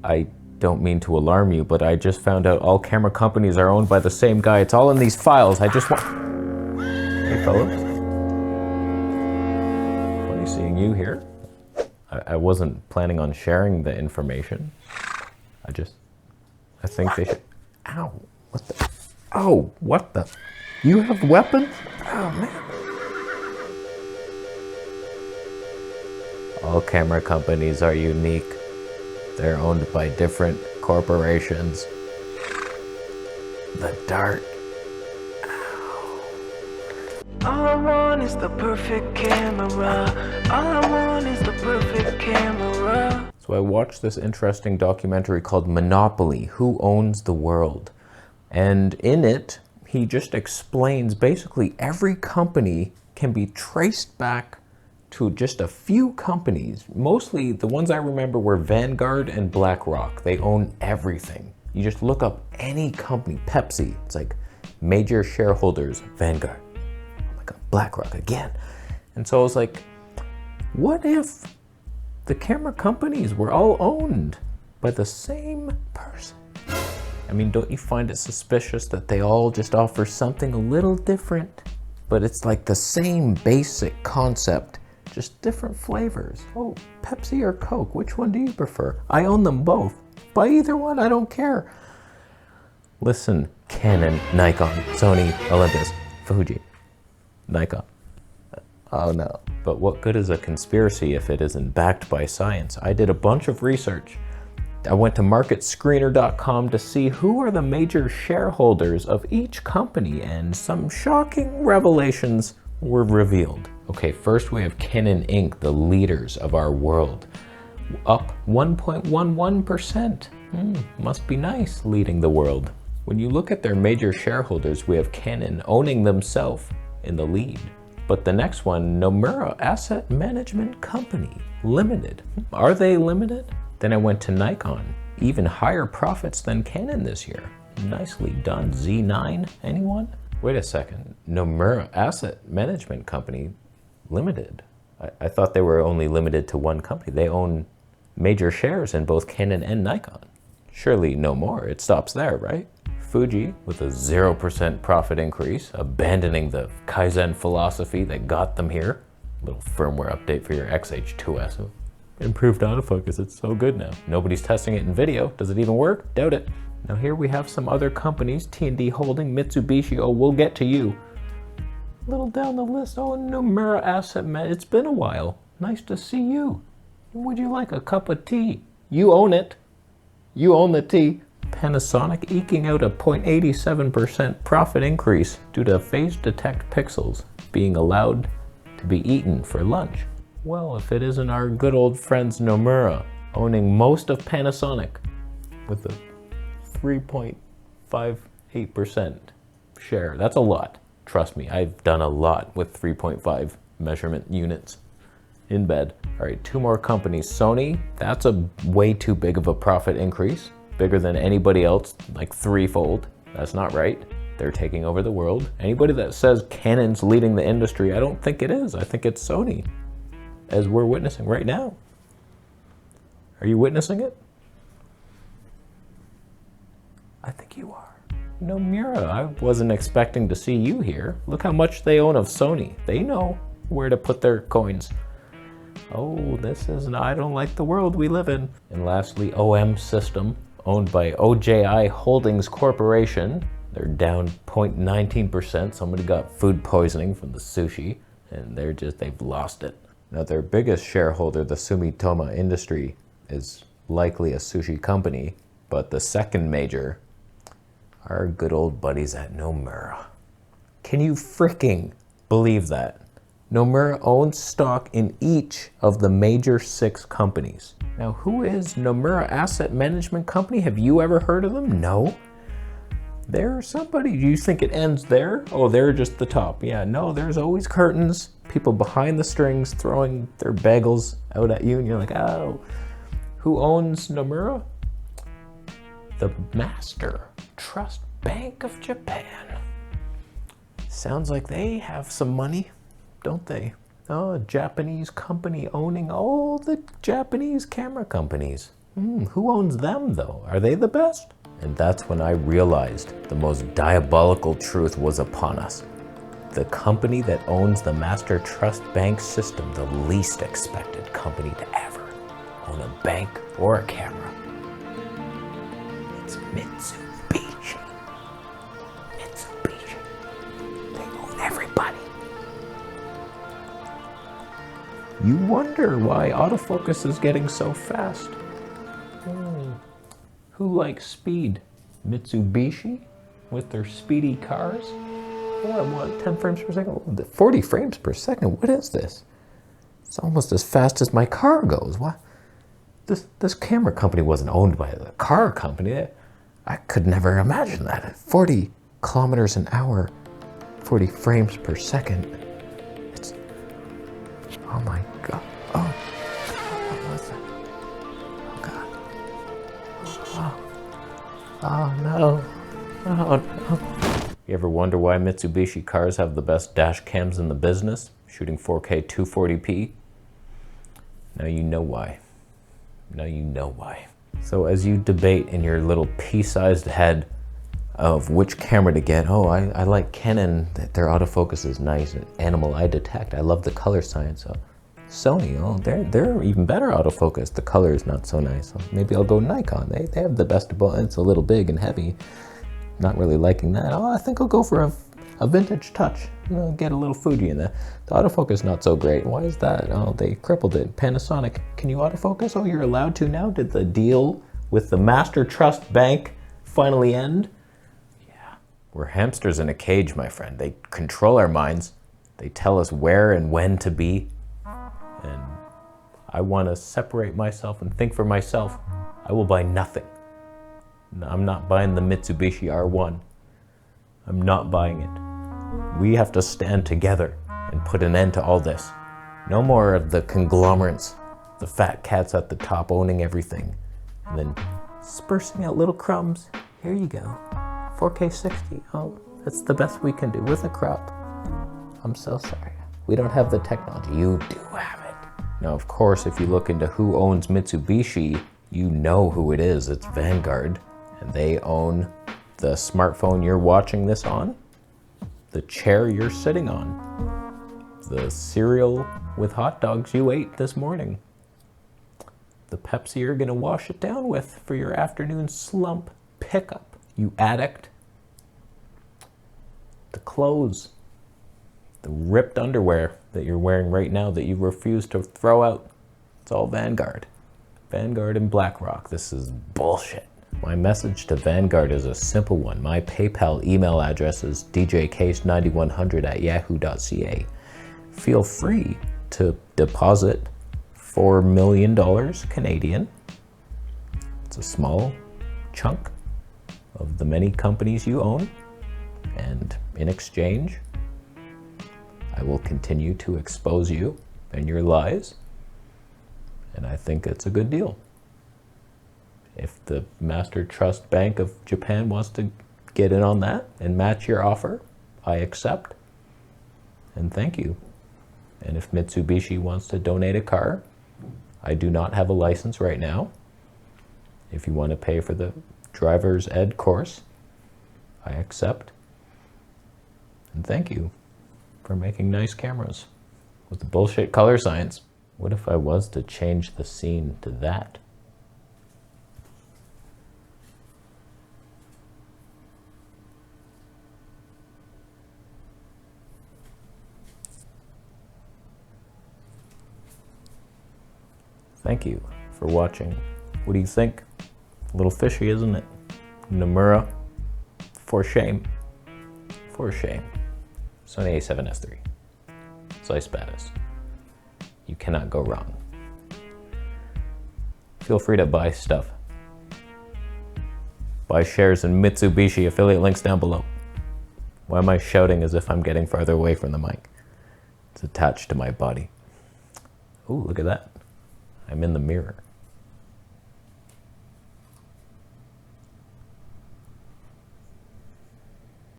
I don't mean to alarm you, but I just found out all camera companies are owned by the same guy. It's all in these files. I just want... Hey, fellas. Funny seeing you here. I wasn't planning on sharing the information. I think they should... Ow. What the... Oh, what the... You have weapons? Oh, man. All camera companies are unique. They're owned by different corporations. The dart. Ow. All I want is the perfect camera. All I want is the perfect camera. So I watched this interesting documentary called Monopoly, Who Owns the World? And in it, he just explains basically every company can be traced back to just a few companies. Mostly the ones I remember were Vanguard and BlackRock. They own everything. You just look up any company, Pepsi, it's like major shareholders, Vanguard. Oh my God, BlackRock again. And so I was like, what if the camera companies were all owned by the same person? I mean, don't you find it suspicious that they all just offer something a little different, but it's like the same basic concept, just different flavors? Oh, Pepsi or Coke, which one do you prefer? I own them both. Buy either one, I don't care. Listen, Canon, Nikon, Sony, Olympus, Fuji, Nikon. Oh no. But what good is a conspiracy if it isn't backed by science? I did a bunch of research. I went to marketscreener.com to see who are the major shareholders of each company, and some shocking revelations were revealed. Okay, first we have Canon Inc., the leaders of our world, up 1.11%. Must be nice leading the world. When you look at their major shareholders, we have Canon owning themselves in the lead. But the next one, Nomura Asset Management Company Limited. Are they limited? Then I went to Nikon, even higher profits than Canon this year. Nicely done, Z9, anyone? Wait a second, Nomura Asset Management Company Limited. I thought they were only limited to one company. They own major shares in both Canon and Nikon. Surely no more, it stops there, right? Fuji with a 0% profit increase, abandoning the Kaizen philosophy that got them here. Little firmware update for your XH2S. Improved autofocus, it's so good now. Nobody's testing it in video. Does it even work? Doubt it. Now here we have some other companies, T&D Holding, Mitsubishi, oh, we'll get to you. A little down the list, oh, Nomura Asset Man, it's been a while. Nice to see you. Would you like a cup of tea? You own it. You own the tea. Panasonic eking out a 0.87% profit increase due to phase detect pixels being allowed to be eaten for lunch. Well, if it isn't our good old friends Nomura owning most of Panasonic with a 3.58% share. That's a lot. Trust me, I've done a lot with 3.5 measurement units in bed. All right, two more companies. Sony, that's a way too big of a profit increase. Bigger than anybody else, like threefold. That's not right. They're taking over the world. Anybody that says Canon's leading the industry, I don't think it is. I think it's Sony, as we're witnessing right now. Are you witnessing it? I think you are. Nomura, I wasn't expecting to see you here. Look how much they own of Sony. They know where to put their coins. Oh, this is, I don't like the world we live in. And lastly, OM System, owned by OJI Holdings Corporation. They're down 0.19%. Somebody got food poisoning from the sushi, and they've lost it. Now their biggest shareholder, the Sumitomo Industry, is likely a sushi company, but the second major, our good old buddies at Nomura. Can you freaking believe that? Nomura owns stock in each of the major 6 companies. Now, who is Nomura Asset Management Company? Have you ever heard of them? No. They're somebody. Do you think it ends there? Oh, they're just the top. Yeah, no, there's always curtains, people behind the strings throwing their bagels out at you, and you're like, oh. Who owns Nomura? The Master Trust Bank of Japan. Sounds like they have some money, don't they? Oh, a Japanese company owning all the Japanese camera companies. Who owns them though? Are they the best? And that's when I realized the most diabolical truth was upon us. The company that owns the Master Trust Bank system, the least expected company to ever own a bank or a camera. It's Mitsubishi. Mitsubishi. They own everybody. You wonder why autofocus is getting so fast. Who likes speed? Mitsubishi with their speedy cars? What, 10 frames per second? 40 frames per second? What is this? It's almost as fast as my car goes. What? This camera company wasn't owned by a car company. I could never imagine that. 40 kilometers an hour, 40 frames per second. It's, oh my God. Oh, what was that? Oh God. Oh no. Oh no. You ever wonder why Mitsubishi cars have the best dash cams in the business, shooting 4K 240p? Now you know why. Now you know why. So as you debate in your little pea-sized head of which camera to get, oh, I like Canon, their autofocus is nice, and animal eye detect, I love the color science. So Sony, oh, they're even better autofocus. The color is not so nice. So maybe I'll go Nikon. They have the best of both. It's a little big and heavy. Not really liking that. Oh, I think I'll go for a vintage touch. You know, get a little Fuji in there. The autofocus not so great. Why is that? Oh, they crippled it. Panasonic, can you autofocus? Oh, you're allowed to now? Did the deal with the Master Trust Bank finally end? Yeah, we're hamsters in a cage, my friend. They control our minds. They tell us where and when to be. And I want to separate myself and think for myself. I will buy nothing. I'm not buying the Mitsubishi R1. I'm not buying it. We have to stand together and put an end to all this. No more of the conglomerates, the fat cats at the top owning everything, and then dispersing out little crumbs. Here you go. 4K 60. Oh, that's the best we can do with a crop. I'm so sorry. We don't have the technology. You do have it. Now, of course, if you look into who owns Mitsubishi, you know who it is. It's Vanguard. And they own the smartphone you're watching this on, the chair you're sitting on, the cereal with hot dogs you ate this morning, the Pepsi you're gonna wash it down with for your afternoon slump pickup, you addict, the clothes, the ripped underwear that you're wearing right now that you refuse to throw out. It's all Vanguard. Vanguard and BlackRock. This is bullshit. My message to Vanguard is a simple one. My PayPal email address is djcase9100@yahoo.ca. Feel free to deposit $4 million Canadian. It's a small chunk of the many companies you own. And in exchange, I will continue to expose you and your lies. And I think it's a good deal. If the Master Trust Bank of Japan wants to get in on that and match your offer, I accept. And thank you. And if Mitsubishi wants to donate a car, I do not have a license right now. If you want to pay for the driver's ed course, I accept. And thank you for making nice cameras with the bullshit color science. What if I was to change the scene to that? Thank you for watching. What do you think? A little fishy, isn't it? Nomura, for shame. For shame. Sony A7S III. Zeiss Batis. You cannot go wrong. Feel free to buy stuff. Buy shares in Mitsubishi, affiliate links down below. Why am I shouting as if I'm getting farther away from the mic? It's attached to my body. Ooh, look at that. I'm in the mirror.